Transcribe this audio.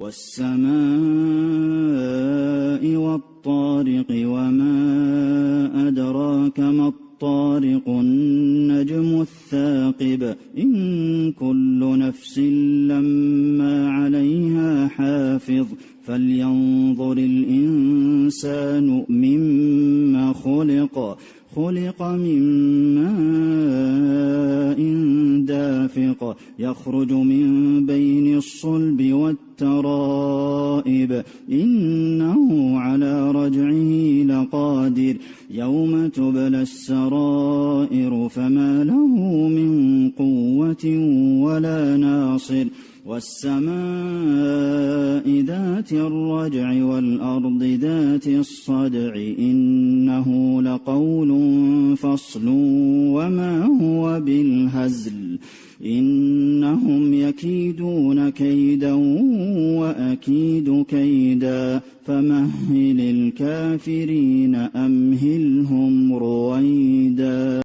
والسماء والطارق وما أدراك ما الطارق النجم الثاقب إن كل نفس لما عليها حافظ فلينظر الإنسان مما خلق من ماء دافق يخرج من بين الصلب والترائب إنه على رجعه لقادر يوم تبلى السرائر فما له من قوة ولا ناصر والسماء ذات الرجع والأرض ذات الصدع إنه لقول فصل وما هو بالهزل إنهم يكيدون كيدا وأكيد كيدا فمهل الكافرين أمهلهم